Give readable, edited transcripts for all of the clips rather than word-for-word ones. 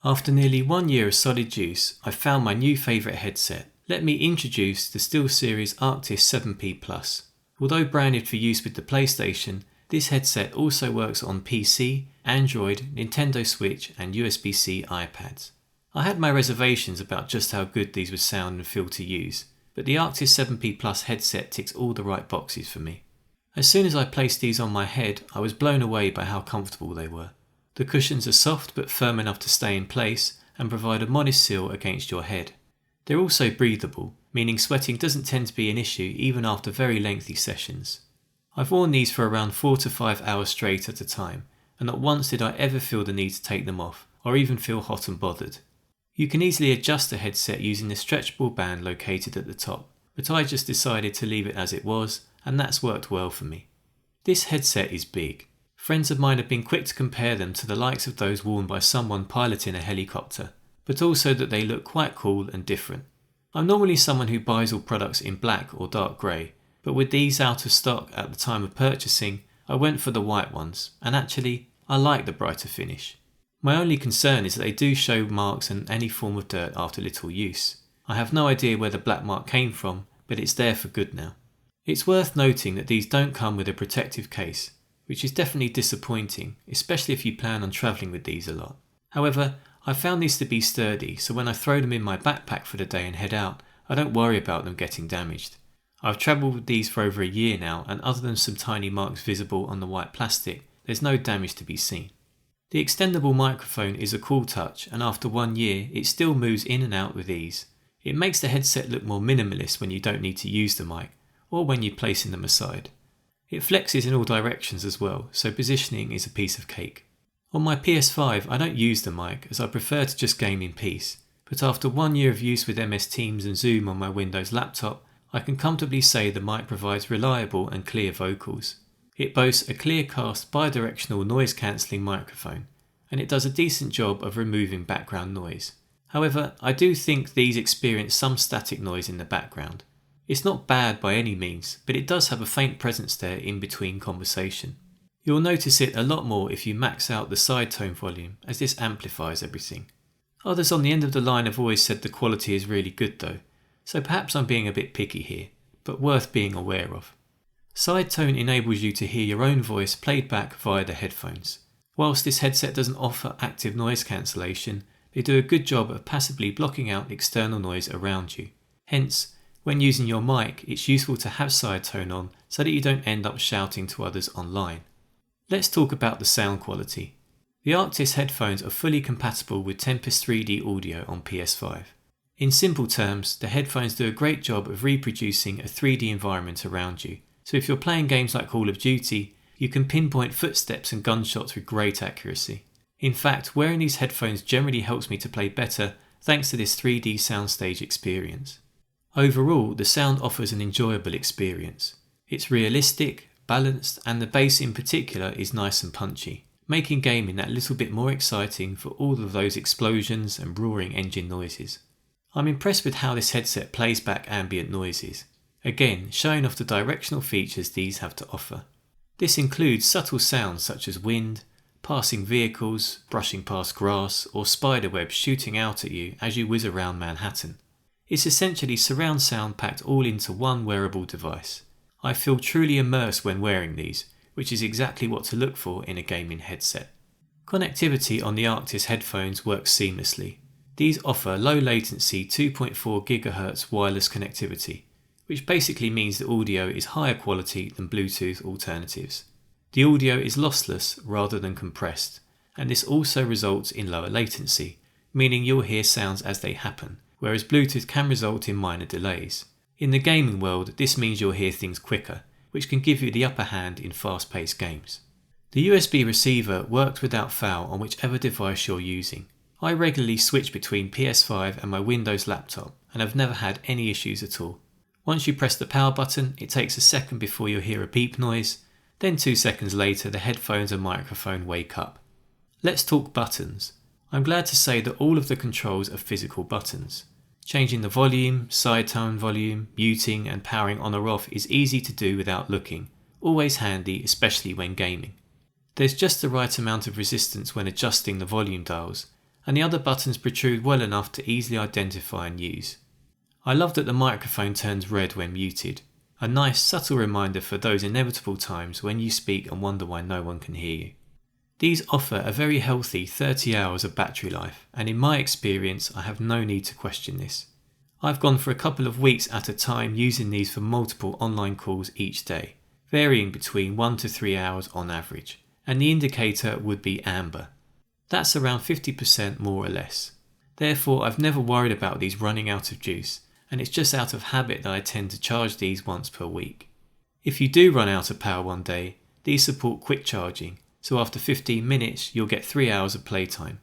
After nearly 1 year of solid use, I found my new favourite headset. Let me introduce the SteelSeries Arctis 7P Plus. Although branded for use with the PlayStation, this headset also works on PC, Android, Nintendo Switch and USB-C iPads. I had my reservations about just how good these would sound and feel to use, but the Arctis 7P Plus headset ticks all the right boxes for me. As soon as I placed these on my head, I was blown away by how comfortable they were. The cushions are soft but firm enough to stay in place and provide a modest seal against your head. They're also breathable, meaning sweating doesn't tend to be an issue even after very lengthy sessions. I've worn these for around 4 to 5 hours straight at a time, and not once did I ever feel the need to take them off, or even feel hot and bothered. You can easily adjust the headset using the stretchable band located at the top, but I just decided to leave it as it was, and that's worked well for me. This headset is big. Friends of mine have been quick to compare them to the likes of those worn by someone piloting a helicopter, but also that they look quite cool and different. I'm normally someone who buys all products in black or dark grey, but with these out of stock at the time of purchasing, I went for the white ones, and actually, I like the brighter finish. My only concern is that they do show marks and any form of dirt after little use. I have no idea where the black mark came from, but it's there for good now. It's worth noting that these don't come with a protective case, which is definitely disappointing, especially if you plan on travelling with these a lot. However, I found these to be sturdy, so when I throw them in my backpack for the day and head out, I don't worry about them getting damaged. I've travelled with these for over a year now, and other than some tiny marks visible on the white plastic, there's no damage to be seen. The extendable microphone is a cool touch, and after 1 year, it still moves in and out with ease. It makes the headset look more minimalist when you don't need to use the mic, or when you're placing them aside. It flexes in all directions as well, so positioning is a piece of cake. On my PS5 I don't use the mic as I prefer to just game in peace, but after 1 year of use with MS Teams and Zoom on my Windows laptop, I can comfortably say the mic provides reliable and clear vocals. It boasts a Clearcast bidirectional noise cancelling microphone, and it does a decent job of removing background noise. However, I do think these experience some static noise in the background. It's not bad by any means, but it does have a faint presence there in between conversation. You'll notice it a lot more if you max out the side tone volume, as this amplifies everything. Others on the end of the line have always said the quality is really good though, so perhaps I'm being a bit picky here, but worth being aware of. Side tone enables you to hear your own voice played back via the headphones. Whilst this headset doesn't offer active noise cancellation, they do a good job of passively blocking out external noise around you. Hence, when using your mic, it's useful to have side tone on so that you don't end up shouting to others online. Let's talk about the sound quality. The Arctis headphones are fully compatible with Tempest 3D audio on PS5. In simple terms, the headphones do a great job of reproducing a 3D environment around you, so if you're playing games like Call of Duty, you can pinpoint footsteps and gunshots with great accuracy. In fact, wearing these headphones generally helps me to play better thanks to this 3D soundstage experience. Overall, the sound offers an enjoyable experience. It's realistic, balanced, and the bass in particular is nice and punchy, making gaming that little bit more exciting for all of those explosions and roaring engine noises. I'm impressed with how this headset plays back ambient noises, again showing off the directional features these have to offer. This includes subtle sounds such as wind, passing vehicles, brushing past grass, or spiderwebs shooting out at you as you whiz around Manhattan. It's essentially surround sound packed all into one wearable device. I feel truly immersed when wearing these, which is exactly what to look for in a gaming headset. Connectivity on the Arctis headphones works seamlessly. These offer low latency 2.4 GHz wireless connectivity, which basically means the audio is higher quality than Bluetooth alternatives. The audio is lossless rather than compressed, and this also results in lower latency, meaning you'll hear sounds as they happen, whereas Bluetooth can result in minor delays. In the gaming world, this means you'll hear things quicker, which can give you the upper hand in fast-paced games. The USB receiver works without fail on whichever device you're using. I regularly switch between PS5 and my Windows laptop, and have never had any issues at all. Once you press the power button, it takes a second before you'll hear a beep noise, then 2 seconds later the headphones and microphone wake up. Let's talk buttons. I'm glad to say that all of the controls are physical buttons. Changing the volume, side tone volume, muting and powering on or off is easy to do without looking, always handy especially when gaming. There's just the right amount of resistance when adjusting the volume dials, and the other buttons protrude well enough to easily identify and use. I love that the microphone turns red when muted, a nice subtle reminder for those inevitable times when you speak and wonder why no one can hear you. These offer a very healthy 30 hours of battery life, and in my experience I have no need to question this. I've gone for a couple of weeks at a time using these for multiple online calls each day, varying between 1 to 3 hours on average, and the indicator would be amber. That's around 50% more or less. Therefore I've never worried about these running out of juice, and it's just out of habit that I tend to charge these once per week. If you do run out of power one day, these support quick charging, so after 15 minutes you'll get 3 hours of playtime.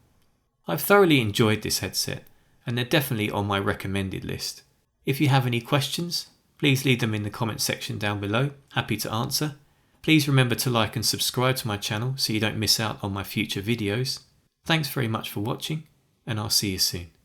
I've thoroughly enjoyed this headset, and they're definitely on my recommended list. If you have any questions, please leave them in the comment section down below, happy to answer. Please remember to like and subscribe to my channel so you don't miss out on my future videos. Thanks very much for watching, and I'll see you soon.